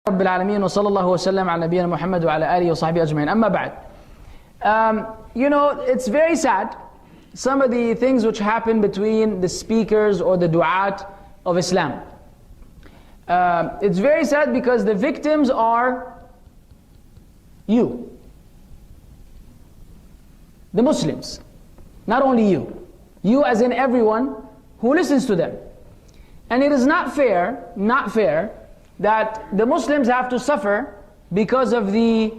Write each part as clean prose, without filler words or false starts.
رب العالمين وصلى الله وسلم على نبينا محمد وعلى آله وصحبه أجمعين. أما بعد, you know, it's very sad, some of the things which happen between the speakers or the du'at of Islam. It's very sad because the victims are you, the Muslims, not only you as in everyone who listens to them. And it is not fair that the Muslims have to suffer because of the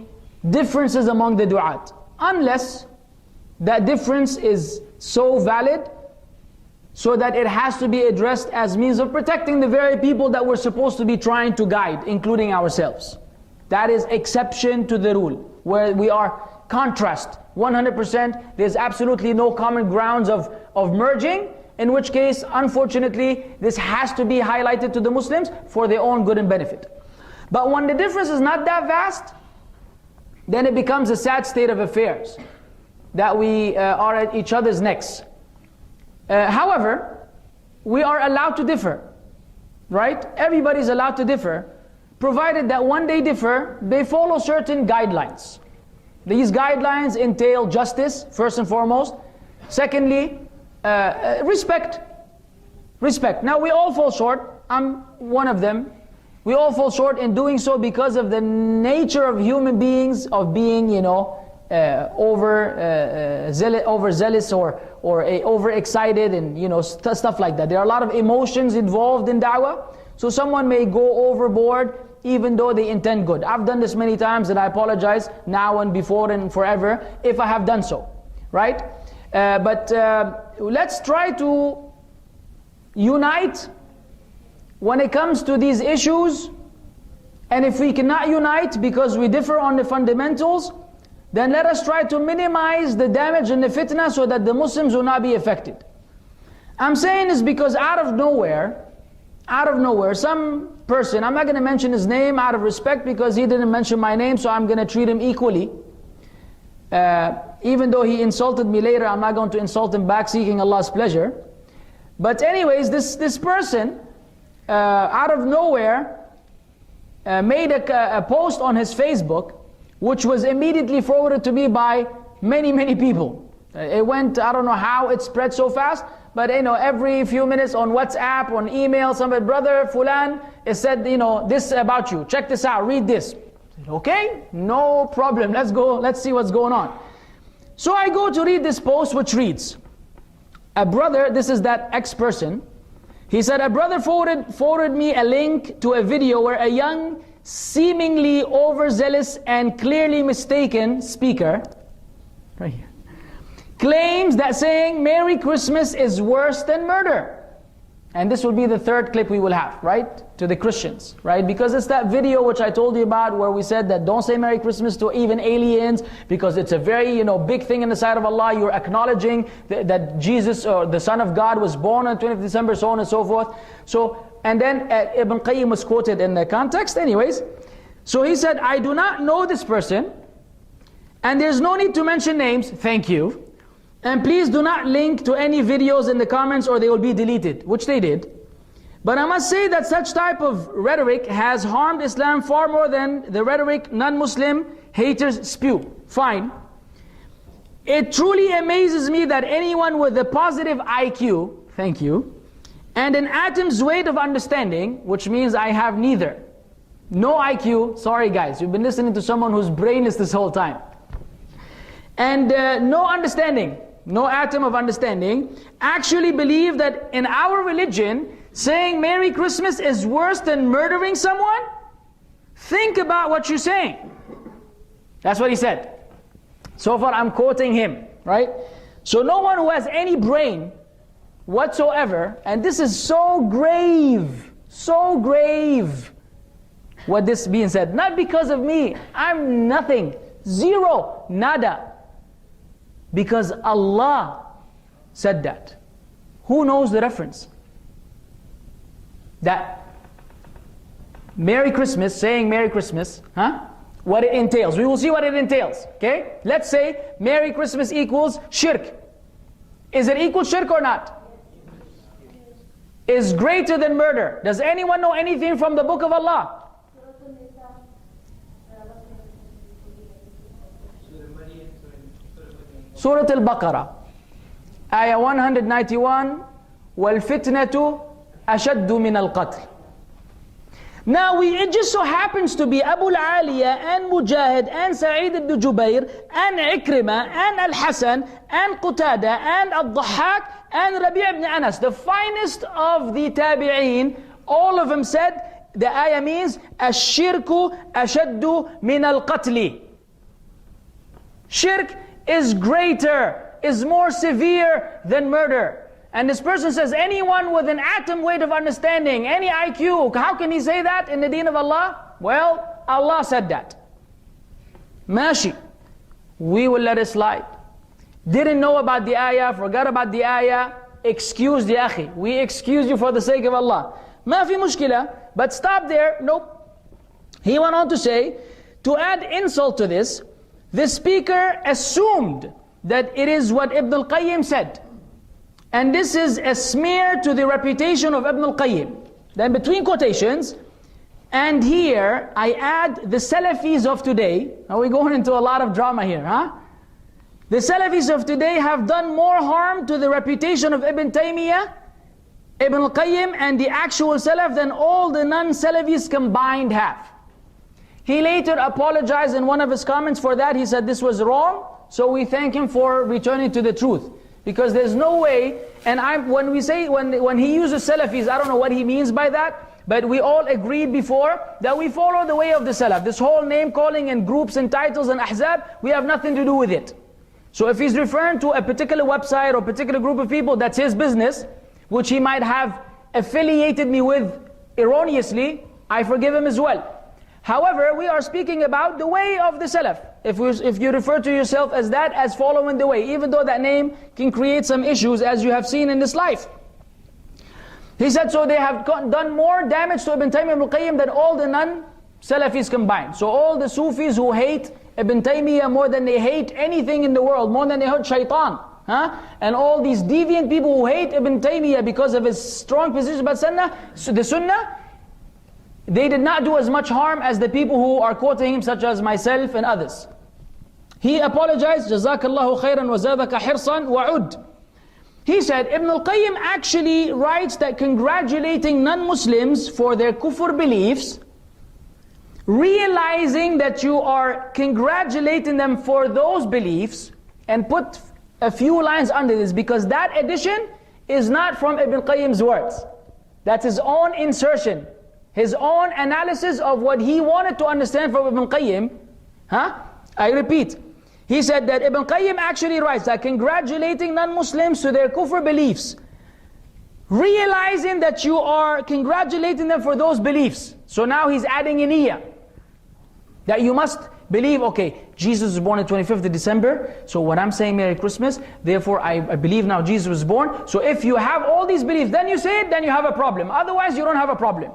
differences among the du'at, unless that difference is so valid so that it has to be addressed as means of protecting the very people that we're supposed to be trying to guide, including ourselves. That is exception to the rule, where we are contrast, 100%, there's absolutely no common grounds of merging, in which case, unfortunately, this has to be highlighted to the Muslims for their own good and benefit. But when the difference is not that vast, then it becomes a sad state of affairs, that we are at each other's necks. However, we are allowed to differ, right? Everybody's allowed to differ, provided that when they differ, they follow certain guidelines. These guidelines entail justice, first and foremost. Secondly, respect. Now we all fall short. I'm one of them. We all fall short in doing so because of the nature of human beings, of being, you know, overzealous or overexcited, and you know, stuff like that. There are a lot of emotions involved in da'wah, so someone may go overboard even though they intend good. I've done this many times, and I apologize now and before and forever if I have done so, right? But let's try to unite when it comes to these issues. And if we cannot unite because we differ on the fundamentals, then let us try to minimize the damage and the fitna so that the Muslims will not be affected. I'm saying this because out of nowhere, some person, I'm not going to mention his name out of respect because he didn't mention my name, so I'm going to treat him equally. Even though he insulted me later, I'm not going to insult him back, seeking Allah's pleasure. But anyways, this person, out of nowhere, made a post on his Facebook, which was immediately forwarded to me by many people. It went, I don't know how it spread so fast, but you know, every few minutes on WhatsApp, on email, somebody, brother Fulan, it said, you know, this about you, check this out, read this. Okay, no problem, let's go, let's see what's going on. So I go to read this post, which reads, a brother, this is that ex-person, he said, a brother forwarded me a link to a video where a young, seemingly overzealous and clearly mistaken speaker, right here, claims that saying Merry Christmas is worse than murder. And this will be the third clip we will have, right? To the Christians, right? Because it's that video which I told you about where we said that don't say Merry Christmas to even aliens because it's a very, you know, big thing in the sight of Allah. You're acknowledging that Jesus, or the Son of God, was born on 20th December, so on and so forth. So, and then Ibn Qayyim was quoted in the context. Anyways, so he said, I do not know this person, and there's no need to mention names, thank you. And please do not link to any videos in the comments or they will be deleted, which they did. But I must say that such type of rhetoric has harmed Islam far more than the rhetoric non-Muslim haters spew. Fine. It truly amazes me that anyone with a positive IQ, thank you, and an atom's weight of understanding, which means I have neither. No IQ, sorry guys, you've been listening to someone who's brainless this whole time. And no understanding, no atom of understanding, actually believe that in our religion, saying Merry Christmas is worse than murdering someone? Think about what you're saying. That's what he said. So far I'm quoting him, right? So no one who has any brain whatsoever, and this is so grave, what this being said, not because of me, I'm nothing, zero, nada. Because Allah said that. Who knows the reference? That Merry Christmas, saying Merry Christmas, what it entails. We will see what it entails, okay? Let's say Merry Christmas equals shirk. Is it equal shirk or not? Is greater than murder. Does anyone know anything from the book of Allah? Surah Al-Baqarah, Ayah 191, وَالْفِتْنَةُ أَشَدُّ مِنَ الْقَتْلِ. Now it just so happens to be Abu al-Aliya and Mujahid and Sa'id ibn Jubair and Ikrimah and Al-Hasan and Qatada and Al-Dhahhak and Rabi' ibn Anas, the finest of the Tabi'een, all of them said the ayah means Ash-shirku ashaddu min al-qatli. Shirk is greater, is more severe than murder. And this person says, anyone with an atom weight of understanding, any IQ, how can he say that in the deen of Allah? Well, Allah said that. Mashi. We will let it slide. Didn't know about the ayah, forgot about the ayah, excuse the akhi. We excuse you for the sake of Allah. Ma fi mushkila, but stop there. Nope. He went on to say, to add insult to this, the speaker assumed that it is what Ibn al-Qayyim said. And this is a smear to the reputation of Ibn al-Qayyim. Then between quotations, and here I add the Salafis of today. Now we're going into a lot of drama here, huh? The Salafis of today have done more harm to the reputation of Ibn Taymiyyah, Ibn al-Qayyim and the actual Salaf than all the non-Salafis combined have. He later apologized in one of his comments for that. He said this was wrong, so we thank him for returning to the truth. Because there's no way, and when he uses Salafis, I don't know what he means by that, but we all agreed before that we follow the way of the Salaf. This whole name calling and groups and titles and ahzab, we have nothing to do with it. So if he's referring to a particular website or a particular group of people, that's his business, which he might have affiliated me with erroneously, I forgive him as well. However, we are speaking about the way of the Salaf. If you refer to yourself as that, as following the way, even though that name can create some issues as you have seen in this life. He said, so they have done more damage to Ibn Taymiyyah and Ibn Qayyim than all the non-Salafis combined. So all the Sufis who hate Ibn Taymiyyah more than they hate anything in the world, more than they hate Shaytaan. And all these deviant people who hate Ibn Taymiyyah because of his strong position about the Sunnah, they did not do as much harm as the people who are quoting him, such as myself and others. He apologized, Jazakallahu khairan wa zadaka hirsan wa ud. He said, Ibn al-Qayyim actually writes that congratulating non-Muslims for their kufr beliefs, realizing that you are congratulating them for those beliefs, and put a few lines under this, because that addition is not from Ibn Qayyim's words. That's his own insertion. His own analysis of what he wanted to understand from Ibn Qayyim. I repeat. He said that Ibn Qayyim actually writes that congratulating non-Muslims to their kufr beliefs, realizing that you are congratulating them for those beliefs. So now he's adding in niyyah, that you must believe, okay, Jesus was born on 25th of December, so when I'm saying Merry Christmas, therefore I believe now Jesus was born. So if you have all these beliefs, then you say it, then you have a problem. Otherwise you don't have a problem.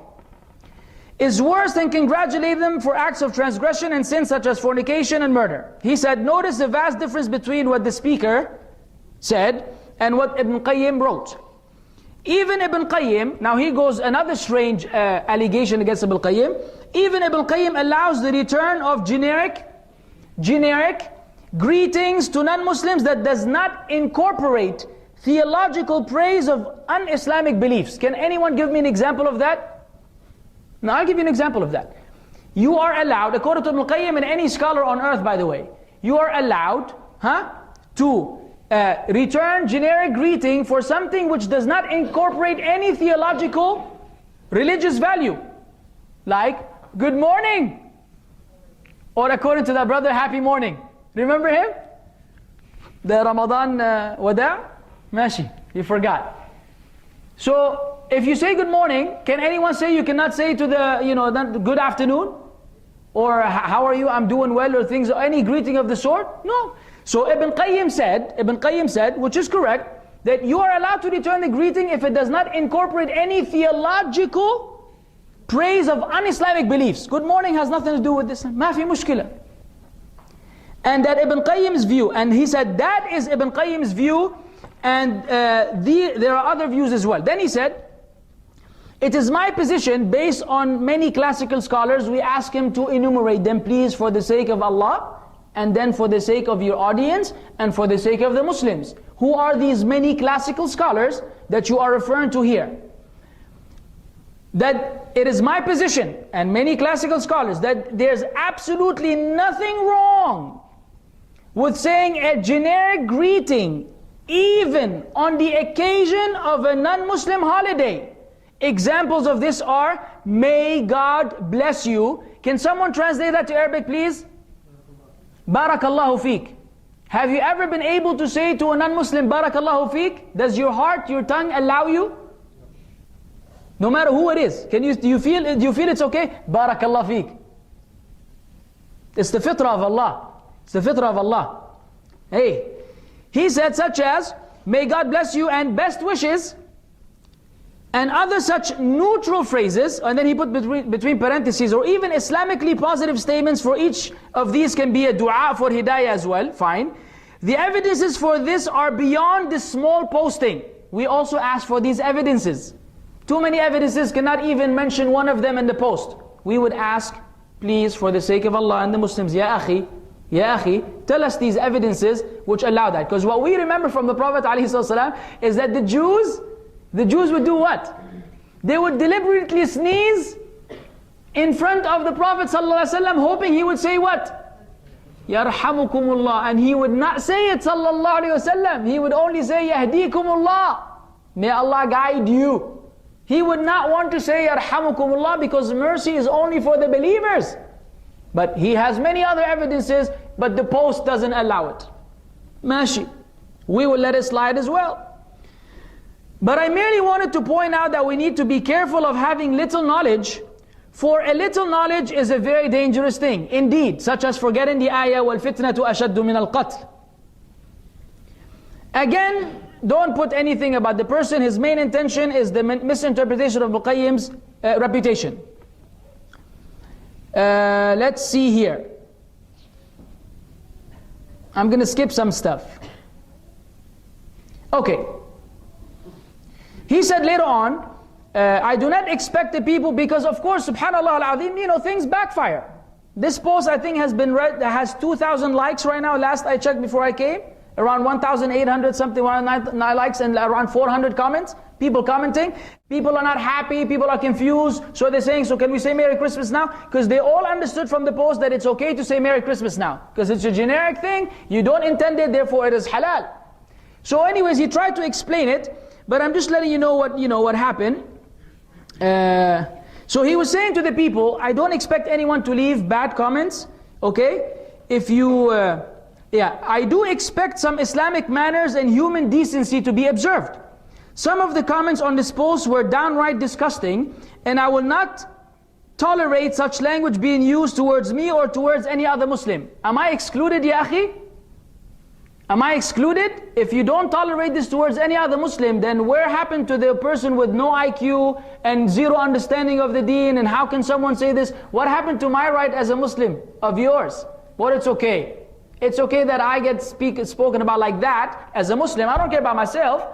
Is worse than congratulating them for acts of transgression and sin such as fornication and murder. He said, notice the vast difference between what the speaker said and what Ibn Qayyim wrote. Even Ibn Qayyim, now he goes another strange allegation against Ibn Qayyim. Even Ibn Qayyim allows the return of generic greetings to non-Muslims that does not incorporate theological praise of un-Islamic beliefs. Can anyone give me an example of that? Now I'll give you an example of that. You are allowed, according to Ibn Qayyim and any scholar on earth by the way, you are allowed to return generic greeting for something which does not incorporate any theological, religious value. Like, good morning. Or according to that brother, happy morning. Remember him? The Ramadan wada'? Mashi, you forgot. So, if you say good morning, can anyone say you cannot say to the, good afternoon? Or how are you, I'm doing well, or things, any greeting of the sort? No. So Ibn Qayyim said, which is correct, that you are allowed to return the greeting if it does not incorporate any theological praise of un-Islamic beliefs. Good morning has nothing to do with this. Ma fi mushkila. And that Ibn Qayyim's view, and he said that is Ibn Qayyim's view, and there are other views as well. Then he said, It is my position, based on many classical scholars, we ask him to enumerate them, please, for the sake of Allah, and then for the sake of your audience, and for the sake of the Muslims. Who are these many classical scholars that you are referring to here? That it is my position, and many classical scholars, that there's absolutely nothing wrong with saying a generic greeting, even on the occasion of a non-Muslim holiday. Examples of this are, may God bless you. Can someone translate that to Arabic, please? Barakallahu feek. Have you ever been able to say to a non-Muslim, Barakallahu feek? Does your heart, your tongue allow you? No matter who it is. Do you feel it's okay? Barakallahu feek. It's the fitrah of Allah. It's the fitrah of Allah. Hey, he said such as, may God bless you and best wishes, and other such neutral phrases, and then he put between parentheses, or even Islamically positive statements for each of these can be a dua for hidayah as well, fine. The evidences for this are beyond this small posting. We also ask for these evidences. Too many evidences, cannot even mention one of them in the post. We would ask, please, for the sake of Allah and the Muslims, Ya akhi, tell us these evidences which allow that. Because what we remember from the Prophet ﷺ is that the Jews would do what? They would deliberately sneeze in front of the Prophet ﷺ, hoping he would say what? Yarhamukumullah. And he would not say it sallallahu alayhi wasallam. He would only say Yahdikumullah. May Allah guide you. He would not want to say Yarhamukumullah, because mercy is only for the believers. But he has many other evidences, but the post doesn't allow it. Mashi. We will let it slide as well. But I merely wanted to point out that we need to be careful of having little knowledge, for a little knowledge is a very dangerous thing. Indeed, such as forgetting the ayah, وَالْفِتْنَةُ أَشَدُّ مِنَ الْقَتْلِ. Again, don't put anything about the person. His main intention is the misinterpretation of Muqayyim's reputation. Let's see here. I'm going to skip some stuff. Okay. He said later on, I do not expect the people, because of course, subhanallah al-azim, things backfire. This post I think has been read, has 2,000 likes right now, last I checked before I came. Around 1,800 something, 109 likes, and around 400 comments. People commenting. People are not happy, people are confused. So they're saying, so can we say Merry Christmas now? Because they all understood from the post that it's okay to say Merry Christmas now. Because it's a generic thing, you don't intend it, therefore it is halal. So anyways, he tried to explain it, but I'm just letting you know what happened. So he was saying to the people, I don't expect anyone to leave bad comments, okay? If you, I do expect some Islamic manners and human decency to be observed. Some of the comments on this post were downright disgusting, and I will not tolerate such language being used towards me or towards any other Muslim. Am I excluded, ya akhi? Am I excluded? If you don't tolerate this towards any other Muslim, then where happened to the person with no IQ and zero understanding of the deen, and how can someone say this? What happened to my right as a Muslim of yours? But it's okay. It's okay that I get spoken about like that as a Muslim. I don't care about myself.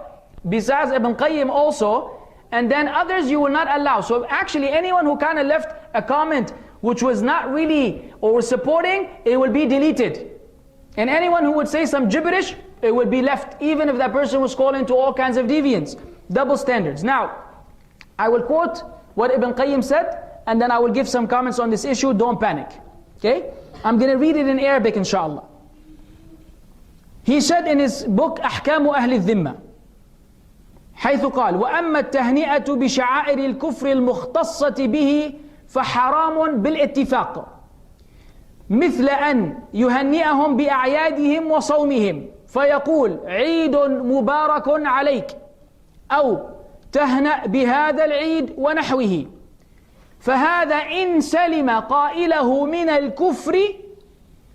Besides Ibn Qayyim also, and then others you will not allow. So actually anyone who kind of left a comment which was not really or was supporting, it will be deleted. And anyone who would say some gibberish, it would be left, even if that person was calling to all kinds of deviance. Double standards. Now, I will quote what Ibn Qayyim said, and then I will give some comments on this issue. Don't panic. Okay? I'm going to read it in Arabic, inshallah. He said in his book, أحكام أهل الذمة, حيث قال وأما التهنئة بشعائر الكفر المختصة به فحرام بالاتفاق، مثل أن يهنئهم بأعيادهم وصومهم فيقول عيد مبارك عليك، أو تهنأ بهذا العيد ونحوه، فهذا إن سلم قائله من الكفر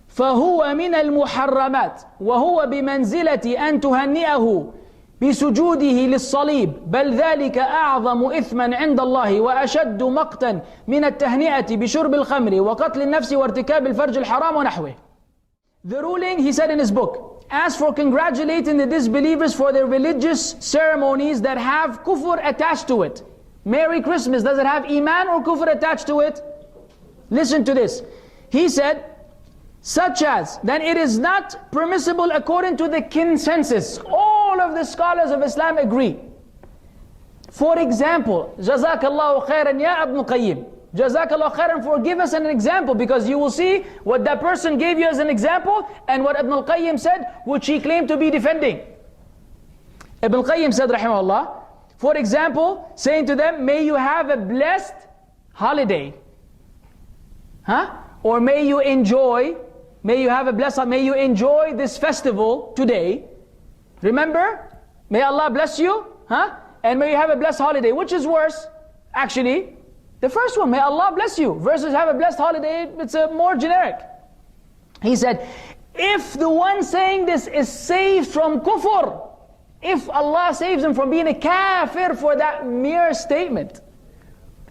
فهو من المحرمات، وهو بمنزلة أن تهنئه بسجوده للصليب، بل ذلك أعظم إثما عند الله وأشد مقتا من التهنئة بشرب الخمر وقتل النفس وارتكاب الفرج الحرام ونحوه. The ruling, he said in his book, as for congratulating the disbelievers for their religious ceremonies that have kufr attached to it, Merry Christmas, does it have iman or kufr attached to it? Listen to this. He said, such as, then it is not permissible according to the consensus. All of the scholars of Islam agree. For example, Jazakallahu khairan ya Ibn Qayyim. Jazakallahu khairan for give us an example, because you will see what that person gave you as an example and what Ibn al-Qayyim said, which he claimed to be defending. Ibn al-Qayyim said, rahimahullah, for example, saying to them, may you have a blessed holiday. Or may you enjoy this festival today. Remember, may Allah bless you, and may you have a blessed holiday. Which is worse, actually? The first one, may Allah bless you, versus have a blessed holiday, it's a more generic. He said, if the one saying this is saved from kufr, if Allah saves him from being a kafir for that mere statement,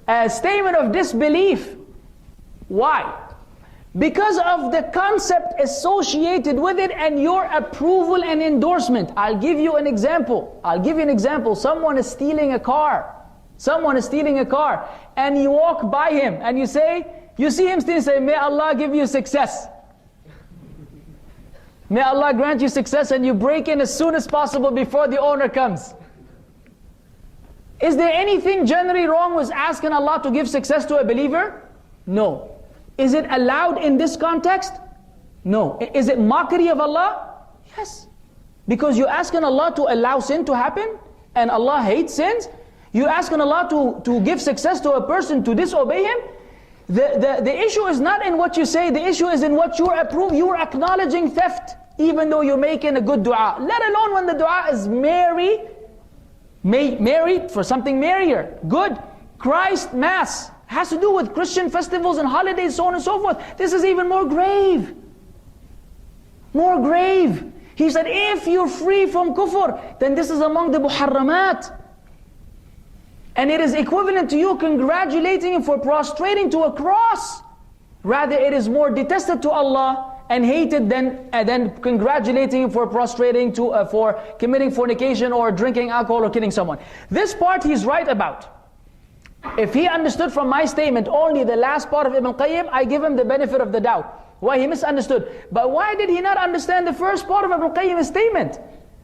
a statement of disbelief. Why? Because of the concept associated with it and your approval and endorsement. I'll give you an example. Someone is stealing a car. And you walk by him and you see him stealing, say, may Allah give you success. May Allah grant you success, and you break in as soon as possible before the owner comes. Is there anything generally wrong with asking Allah to give success to a believer? No. Is it allowed in this context? No. Is it mockery of Allah? Yes. Because you're asking Allah to allow sin to happen, and Allah hates sins. You're asking Allah to give success to a person to disobey Him. The issue is not in what you say, the issue is in what you approve. You're acknowledging theft, even though you're making a good dua. Let alone when the dua is married for something merrier, good. Christ Mass has to do with Christian festivals and holidays, so on and so forth. This is even more grave. More grave. He said, if you're free from kufr, then this is among the muharramat. And it is equivalent to you congratulating him for prostrating to a cross. Rather, it is more detested to Allah and hated than congratulating him for prostrating to for committing fornication or drinking alcohol or killing someone. This part he's right about. If he understood from my statement only the last part of Ibn Qayyim, I give him the benefit of the doubt. Why? He misunderstood. But why did he not understand the first part of Ibn Qayyim's statement?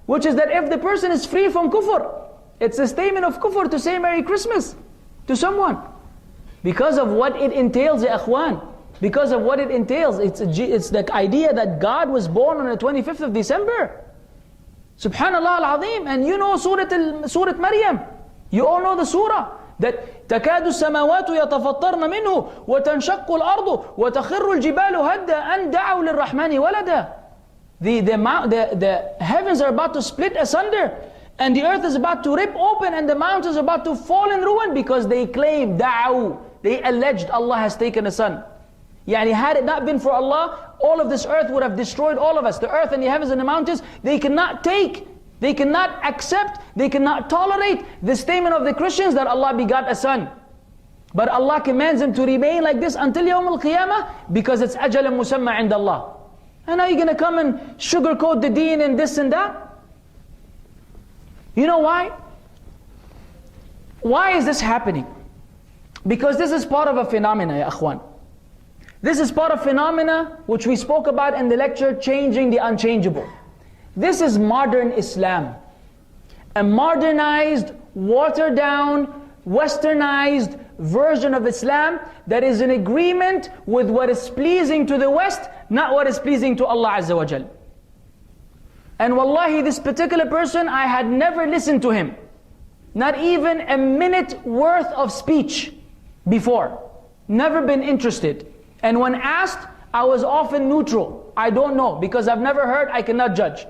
Which is that if the person is free from kufr, it's a statement of kufr to say Merry Christmas to someone. Because of what it entails, ya akhwan. Because of what it entails. It's the idea that God was born on the 25th of December. Subhanallah al-Azim. And you know Surah Maryam. You all know the surah. That تَكَادُ السَّمَاوَاتُ يَتَفَطَّرْنَ مِنْهُ وَتَنْشَقُّ الْأَرْضُ وَتَخِرُّ الْجِبَالُ هَدًّا أَنْ دَعَوْا لِلرَّحْمَنِ وَلَدًا. The heavens are about to split asunder, and the earth is about to rip open, and the mountains are about to fall in ruin, because they claim, da'aw, they alleged Allah has taken a son. Yani had it not been for Allah, all of this earth would have destroyed all of us. The earth and the heavens and the mountains, they cannot take, they cannot accept, they cannot tolerate the statement of the Christians that Allah begot a son. But Allah commands them to remain like this until Yawm al-Qiyamah, because it's ajal musamma inda Allah. And now you're going to come and sugarcoat the deen and this and that? You know why? Why is this happening? Because this is part of a phenomena, ya akhwan. This is part of phenomena which we spoke about in the lecture, Changing the Unchangeable. This is modern Islam. A modernized, watered down, westernized version of Islam that is in agreement with what is pleasing to the West, not what is pleasing to Allah Azza wa Jal. And wallahi, this particular person, I had never listened to him. Not even a minute worth of speech before. Never been interested. And when asked, I was often neutral. I don't know, because I've never heard, I cannot judge.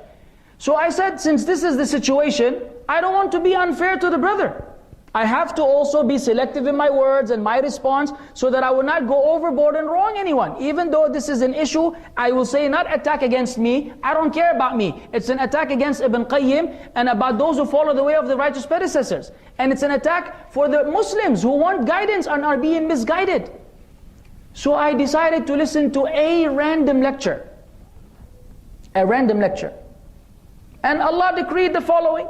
So I said, since this is the situation, I don't want to be unfair to the brother. I have to also be selective in my words and my response, so that I will not go overboard and wrong anyone. Even though this is an issue, I will say not attack against me, I don't care about me. It's an attack against Ibn Qayyim and about those who follow the way of the righteous predecessors. And it's an attack for the Muslims who want guidance and are being misguided. So I decided to listen to a random lecture. A random lecture. And Allah decreed the following.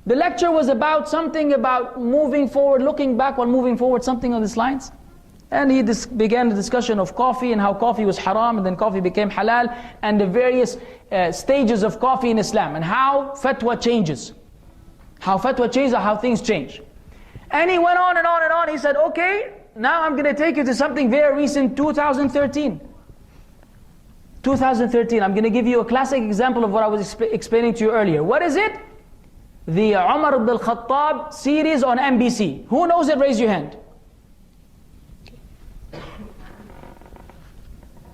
The lecture was about something about moving forward, looking back while moving forward, something on these lines. And he began the discussion of coffee and how coffee was haram and then coffee became halal, and the various stages of coffee in Islam and how fatwa changes. How fatwa changes, or how things change. And he went on and on and on. He said, okay, now I'm going to take you to something very recent, 2013. 2013, I'm going to give you a classic example of what I was explaining to you earlier. What is it? The Umar ibn al-Khattab series on NBC. Who knows it? Raise your hand.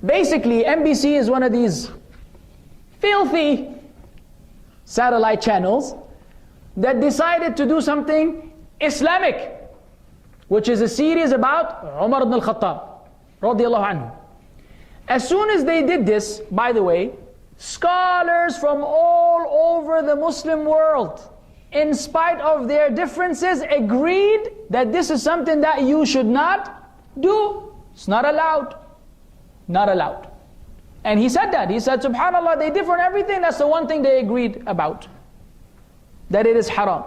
Basically, NBC is one of these filthy satellite channels that decided to do something Islamic, which is a series about Umar ibn al-Khattab radiyallahu anhu. As soon as they did this, by the way, scholars from all over the Muslim world, in spite of their differences, agreed that this is something that you should not do. It's not allowed. Not allowed. And he said that. He said, subhanAllah, they differ on everything. That's the one thing they agreed about, that it is haram.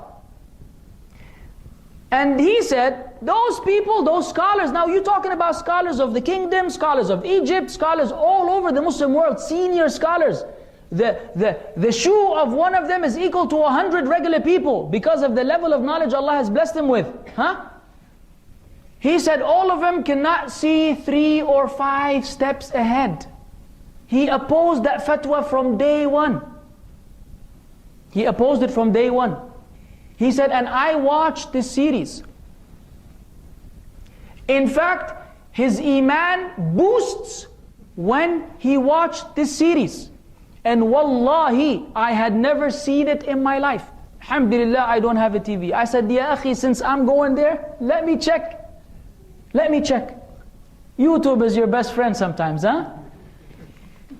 And he said, those people, those scholars, now you're talking about scholars of the kingdom, scholars of Egypt, scholars all over the Muslim world, senior scholars. The shoe of one of them is equal to 100 regular people because of the level of knowledge Allah has blessed them with. He said all of them cannot see 3 or 5 steps ahead. He opposed that fatwa from day one. He opposed it from day one. He said, and I watched this series. In fact, his iman boosts when he watched this series. And wallahi, I had never seen it in my life. Alhamdulillah, I don't have a TV. I said, Ya akhi, since I'm going there, let me check. Let me check. YouTube is your best friend sometimes, huh?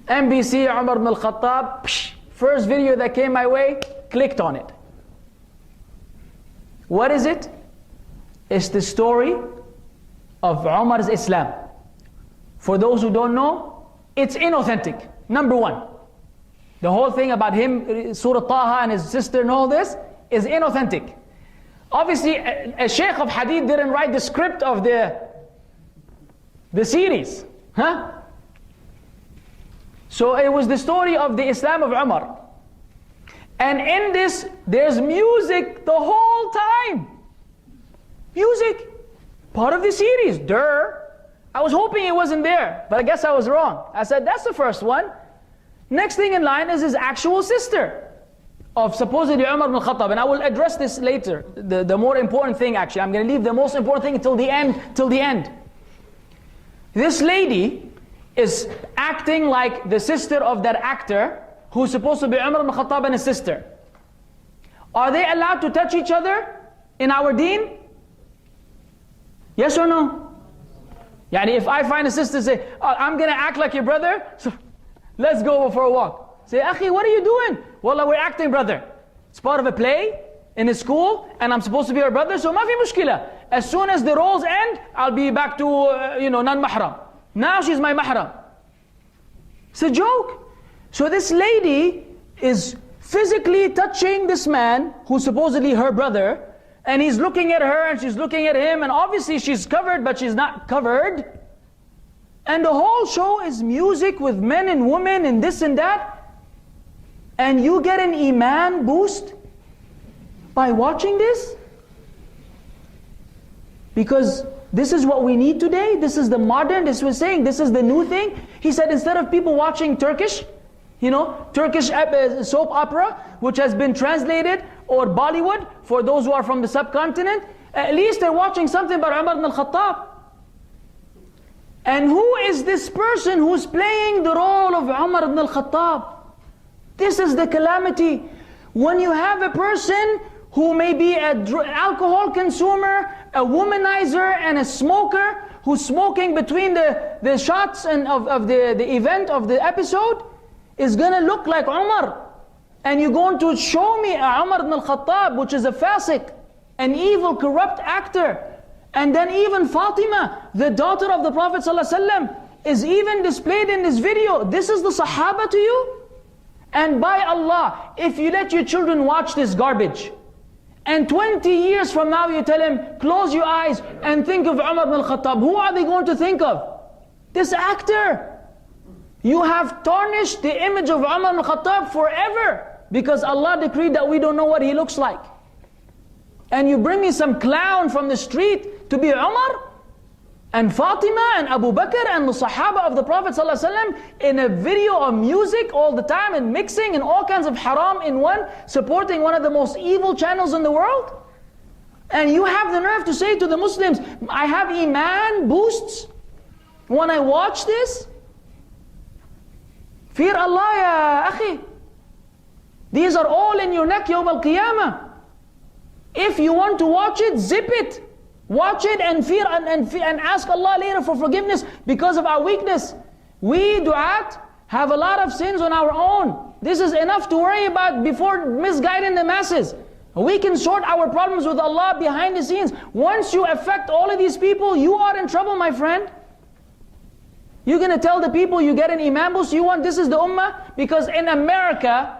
NBC, Umar ibn al-Khattab, first video that came my way, clicked on it. What is it? It's the story of Umar's Islam. For those who don't know, it's inauthentic, number one. The whole thing about him, Surah Taha and his sister and all this, is inauthentic. Obviously, a sheikh of hadith didn't write the script of the series. So it was the story of the Islam of Umar. And in this, there's music the whole time. Music. Part of the series. I was hoping it wasn't there, but I guess I was wrong. I said, that's the first one. Next thing in line is his actual sister of supposedly Umar ibn al-Khattab. And I will address this later. The more important thing actually. I'm going to leave the most important thing until the end. This lady is acting like the sister of that actor who's supposed to be Umar ibn al-Khattab and his sister. Are they allowed to touch each other in our deen? Yes or no? Yani if I find a sister say, oh, I'm going to act like your brother, so let's go for a walk. Say, Akhi, what are you doing? Wallah, we're acting, brother. It's part of a play in a school, and I'm supposed to be her brother, so ma fi mushkila. As soon as the roles end, I'll be back to, non-mahram. Now she's my mahram. It's a joke. So this lady is physically touching this man, who's supposedly her brother, and he's looking at her, and she's looking at him, and obviously she's covered, but she's not covered. And the whole show is music with men and women and this and that. And you get an iman boost by watching this? Because this is what we need today. This is the modern, this was saying, this is the new thing. He said instead of people watching Turkish soap opera, which has been translated, or Bollywood, for those who are from the subcontinent, at least they're watching something about Umar ibn al-Khattab. And who is this person who's playing the role of Umar ibn al-Khattab? This is the calamity. When you have a person who may be an alcohol consumer, a womanizer, and a smoker, who's smoking between the shots and of the event of the episode, is going to look like Umar. And you're going to show me Umar ibn al-Khattab, which is a fasiq, an evil, corrupt actor. And then even Fatima, the daughter of the Prophet ﷺ, is even displayed in this video. This is the Sahaba to you? And by Allah, if you let your children watch this garbage, And 20 years from now you tell him, close your eyes and think of Umar ibn al-Khattab. Who are they going to think of? This actor. You have tarnished the image of Umar ibn al-Khattab forever, because Allah decreed that we don't know what he looks like. And you bring me some clown from the street to be Umar and Fatima and Abu Bakr and the Sahaba of the Prophet ﷺ in a video of music all the time and mixing and all kinds of haram in one, supporting one of the most evil channels in the world. And you have the nerve to say to the Muslims, I have iman boosts when I watch this? Fear Allah ya akhi. These are all in your neck yawm al-qiyamah. If you want to watch it, zip it. Watch it and fear and ask Allah later for forgiveness because of our weakness. We du'at have a lot of sins on our own. This is enough to worry about before misguiding the masses. We can sort our problems with Allah behind the scenes. Once you affect all of these people, you are in trouble, my friend. You're going to tell the people you get an imam boost, you want this is the ummah? Because in America,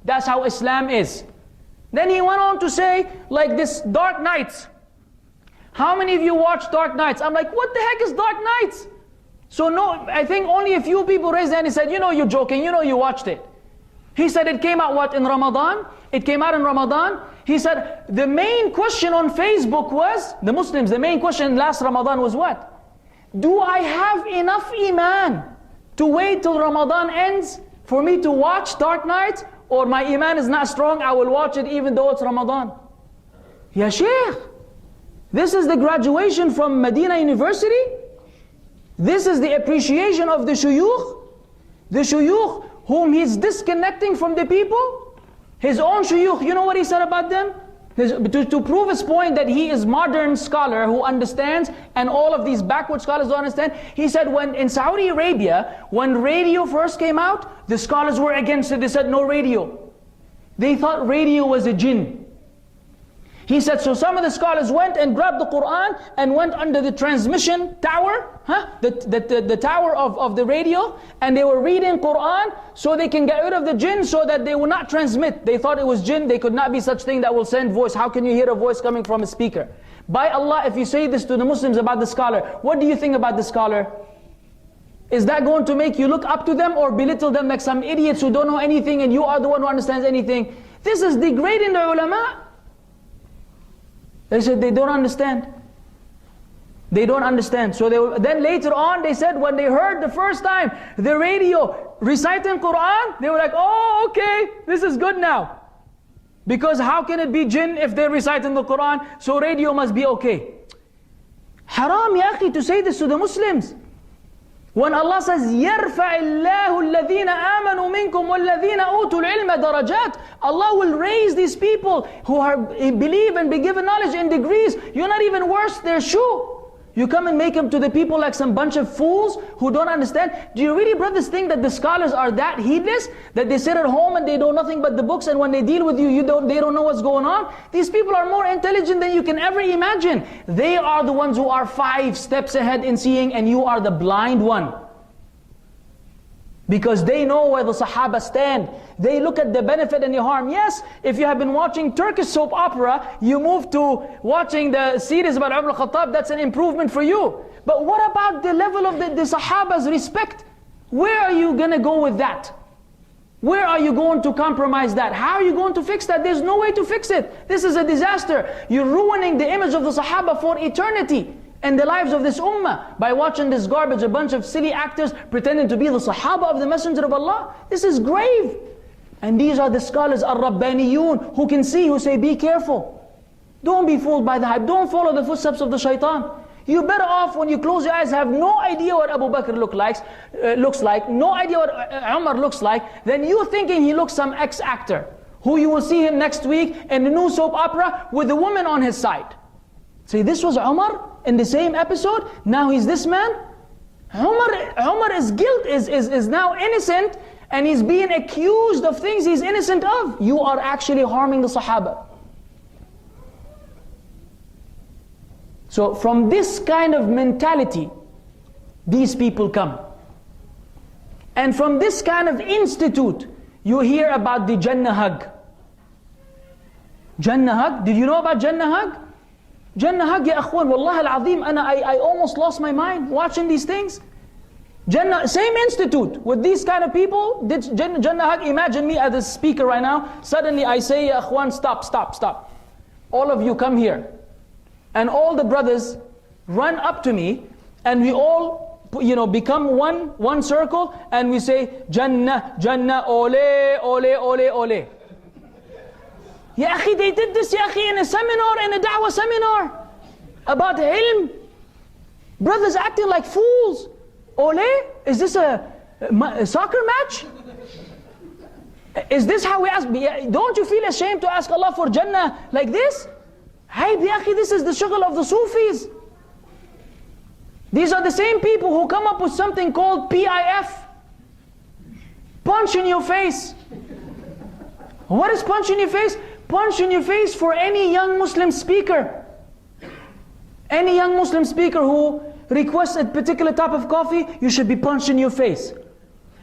that's how Islam is. Then he went on to say, like this Dark Nights. How many of you watch Dark Nights? I'm like, what the heck is Dark Nights? So no, I think only a few people raised their hand and said, you know you're joking, you know you watched it. He said it came out what, in Ramadan? It came out in Ramadan. He said the main question on Facebook was, the Muslims, the main question last Ramadan was what? Do I have enough iman to wait till Ramadan ends for me to watch Dark Nights? Or my iman is not strong, I will watch it even though it's Ramadan. Ya Shaykh, this is the graduation from Medina University. This is the appreciation of the shuyukh. The shuyukh whom he's disconnecting from the people. His own shuyukh, you know what he said about them? To prove his point that he is modern scholar who understands, and all of these backward scholars don't understand. He said when in Saudi Arabia, when radio first came out, the scholars were against it. They said no radio. They thought radio was a jinn. He said, so some of the scholars went and grabbed the Quran and went under the transmission tower, the tower of the radio, and they were reading Quran so they can get rid of the jinn so that they will not transmit. They thought it was jinn, they could not be such thing that will send voice. How can you hear a voice coming from a speaker? By Allah, if you say this to the Muslims about the scholar, what do you think about the scholar? Is that going to make you look up to them or belittle them like some idiots who don't know anything and you are the one who understands anything? This is degrading the ulama. They said they don't understand. They don't understand. So then later on they said when they heard the first time the radio reciting Quran, they were like, oh okay, this is good now. Because how can it be jinn if they're reciting the Quran? So radio must be okay. Haram ya akhi to say this to the Muslims. When Allah says, يَرْفَعِ اللَّهُ الَّذِينَ آمَنُوا مِنْكُمْ وَالَّذِينَ أُوتُوا الْعِلْمَ دَرَجَاتٍ. Allah will raise these people who believe and be given knowledge in degrees. You're not even worse their shoe. You come and make them to the people like some bunch of fools who don't understand. Do you really, brothers, think that the scholars are that heedless? That they sit at home and they know nothing but the books, and when they deal with you, they don't know what's going on? These people are more intelligent than you can ever imagine. They are the ones who are 5 steps ahead in seeing, and you are the blind one. Because they know where the Sahaba stand. They look at the benefit and the harm. Yes, if you have been watching Turkish soap opera, you move to watching the series about Umar al-Khattab, that's an improvement for you. But what about the level of the Sahaba's respect? Where are you going to go with that? Where are you going to compromise that? How are you going to fix that? There's no way to fix it. This is a disaster. You're ruining the image of the Sahaba for eternity and the lives of this ummah by watching this garbage, a bunch of silly actors pretending to be the Sahaba of the Messenger of Allah. This is grave. And these are the scholars, al-Rabbaniyun, who can see, who say, be careful. Don't be fooled by the hype. Don't follow the footsteps of the Shaytaan. You're better off when you close your eyes, have no idea what Abu Bakr looks like, no idea what Umar looks like, than you thinking he looks some ex-actor, who you will see him next week in the new soap opera with a woman on his side. Say, this was Umar in the same episode, now he's this man? Umar is now innocent, and he's being accused of things he's innocent of. You are actually harming the Sahaba. So from this kind of mentality, these people come. And from this kind of institute, you hear about the Jannah hug. Jannah hug? Did you know about Jannah hug? Jannah hug, ya akhwan, wallah al-azim, I almost lost my mind watching these things. Jannah, same institute with these kind of people. Did Jannah hug? Imagine me as a speaker right now. Suddenly I say, ya akhwan, stop, stop, stop. All of you come here. And all the brothers run up to me, and we all, become one circle, and we say, Jannah, Jannah, ole, ole, ole, ole. Ya akhi, they did this, ya akhi, in a seminar, in a da'wah seminar, about ilm. Brothers acting like fools. Ole? Is this a soccer match? Is this how we ask? Don't you feel ashamed to ask Allah for Jannah like this? Hey, ya akhi, this is the shughul of the Sufis. These are the same people who come up with something called PIF. Punch in your face. What is punch in your face? Punch in your face for any young Muslim speaker. Any young Muslim speaker who requests a particular type of coffee, you should be punched in your face.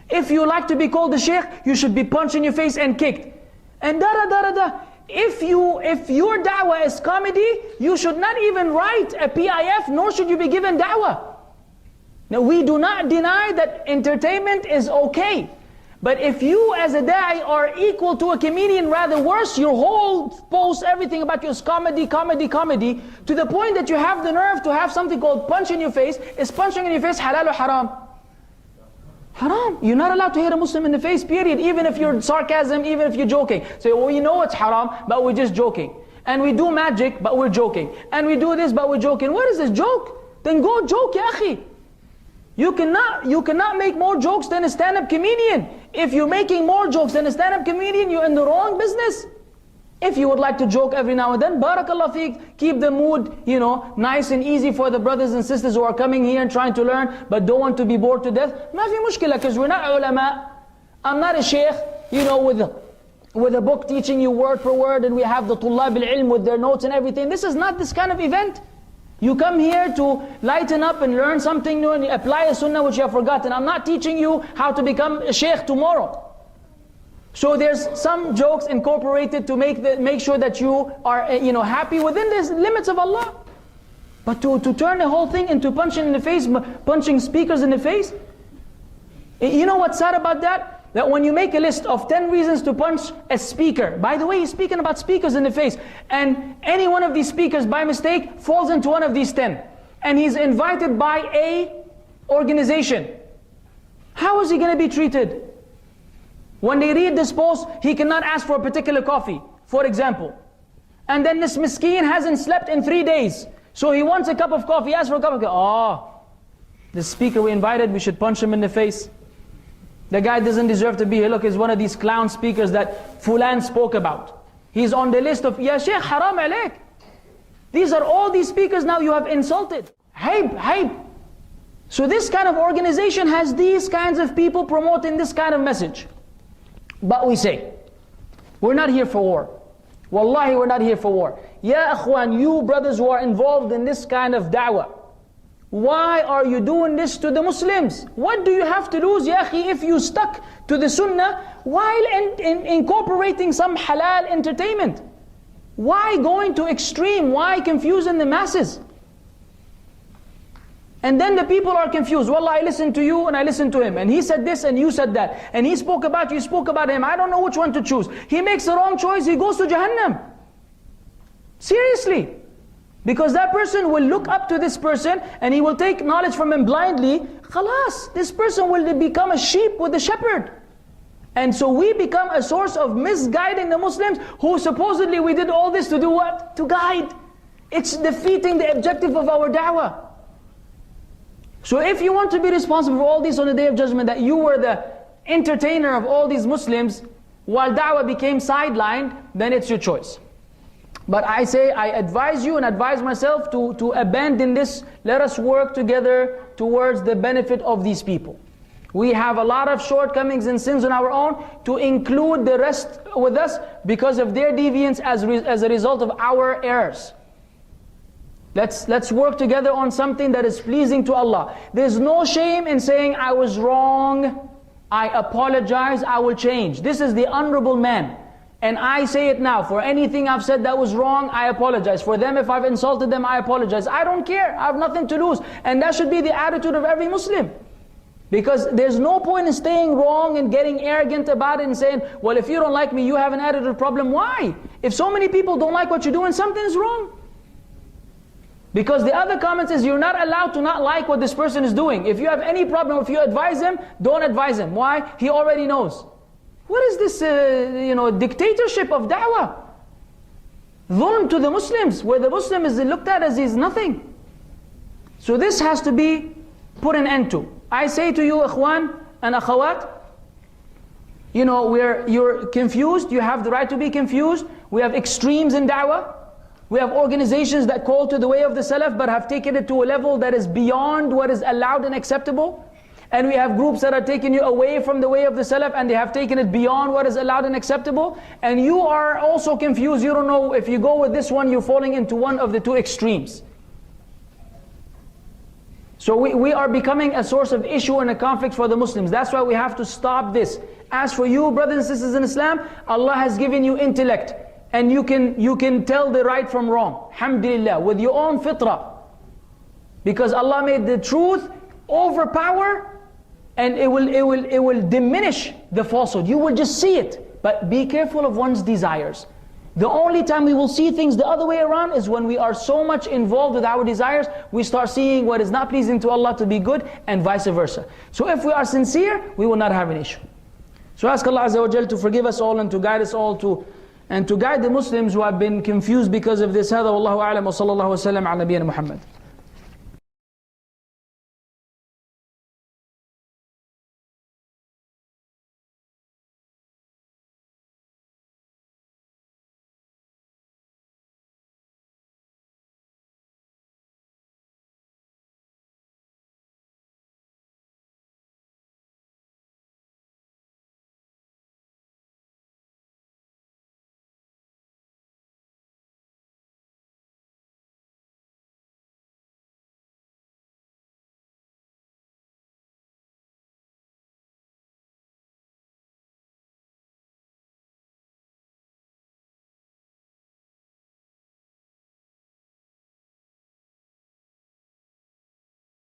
If you like to be called a sheikh, you should be punched in your face and kicked. And da-da-da-da-da. If your da'wah is comedy, you should not even write a PIF, nor should you be given da'wah. Now, we do not deny that entertainment is okay. But if you as a da'i are equal to a comedian, rather worse, your whole post, everything about you is comedy, comedy, comedy, to the point that you have the nerve to have something called punch in your face. Is punching in your face halal or haram? Haram. You're not allowed to hit a Muslim in the face, period. Even if you're sarcasm, even if you're joking. Say, well, we know it's haram, but we're just joking. And we do magic, but we're joking. And we do this, but we're joking. What is this, joke? Then go joke, ya akhi. You cannot make more jokes than a stand-up comedian. If you're making more jokes than a stand-up comedian, you're in the wrong business. If you would like to joke every now and then, barakallah feek, keep the mood, nice and easy for the brothers and sisters who are coming here and trying to learn, but don't want to be bored to death. Ma fi mushkila, because we're not ulama. I'm not a sheikh, with a book teaching you word per word, and we have the tullab al-ilm with their notes and everything. This is not this kind of event. You come here to lighten up and learn something new and apply a sunnah which you have forgotten. I'm not teaching you how to become a sheikh tomorrow. So there's some jokes incorporated to make sure that you are happy within the limits of Allah. But to turn the whole thing into punching in the face, punching speakers in the face. You know what's sad about that? That when you make a list of 10 reasons to punch a speaker, by the way, he's speaking about speakers in the face, and any one of these speakers by mistake falls into one of these 10, and he's invited by a organization, how is he going to be treated? When they read this post, he cannot ask for a particular coffee, for example. And then this miskeen hasn't slept in 3 days, so he wants a cup of coffee, he asks for a cup of coffee. The speaker we invited, we should punch him in the face. The guy doesn't deserve to be here. Look, he's one of these clown speakers that Fulan spoke about. He's on the list of, Ya Shaykh, haram alayk. These are all these speakers now you have insulted. Hype. So this kind of organization has these kinds of people promoting this kind of message. But we say, we're not here for war. Wallahi, we're not here for war. Ya akhwan, you brothers who are involved in this kind of da'wah, why are you doing this to the Muslims? What do you have to lose, ya akhi, if you stuck to the sunnah while incorporating some halal entertainment? Why going to extreme? Why confusing the masses? And then the people are confused. Wallah, I listened to you and I listened to him. And he said this and you said that. And he spoke about you, spoke about him. I don't know which one to choose. He makes the wrong choice, he goes to Jahannam. Seriously. Because that person will look up to this person and he will take knowledge from him blindly. Khalas, this person will become a sheep with the shepherd. And so we become a source of misguiding the Muslims who supposedly we did all this to do what? To guide. It's defeating the objective of our da'wah. So if you want to be responsible for all this on the Day of Judgment, that you were the entertainer of all these Muslims while da'wah became sidelined, then it's your choice. But I say, I advise you and advise myself to abandon this. Let us work together towards the benefit of these people. We have a lot of shortcomings and sins on our own, to include the rest with us because of their deviance as a result of our errors. Let's work together on something that is pleasing to Allah. There's no shame in saying, I was wrong, I apologize, I will change. This is the honorable man. And I say it now, for anything I've said that was wrong, I apologize. For them, if I've insulted them, I apologize. I don't care, I have nothing to lose. And that should be the attitude of every Muslim. Because there's no point in staying wrong and getting arrogant about it and saying, well, if you don't like me, you have an attitude problem. Why? If so many people don't like what you're doing, something is wrong. Because the other comment is, you're not allowed to not like what this person is doing. If you have any problem, if you advise him, don't advise him. Why? He already knows. What is this, dictatorship of da'wah? Dhulm to the Muslims, where the Muslim is looked at as he's nothing. So this has to be put an end to. I say to you, ikhwan and akhawat, you're confused, you have the right to be confused. We have extremes in da'wah. We have organizations that call to the way of the Salaf, but have taken it to a level that is beyond what is allowed and acceptable. And we have groups that are taking you away from the way of the Salaf, and they have taken it beyond what is allowed and acceptable. And you are also confused. You don't know, if you go with this one, you're falling into one of the two extremes. So we are becoming a source of issue and a conflict for the Muslims. That's why we have to stop this. As for you, brothers and sisters in Islam, Allah has given you intellect, and you can tell the right from wrong. Alhamdulillah, with your own fitrah. Because Allah made the truth overpower, and it will diminish the falsehood. You will just see it. But be careful of one's desires. The only time we will see things the other way around is when we are so much involved with our desires, we start seeing what is not pleasing to Allah to be good, and vice versa. So if we are sincere, we will not have an issue. So ask Allah Azza wa Jal to forgive us all and to guide us all and to guide the Muslims who have been confused because of this. هذا والله أعلم وصلى الله وسلم على نبينا محمد.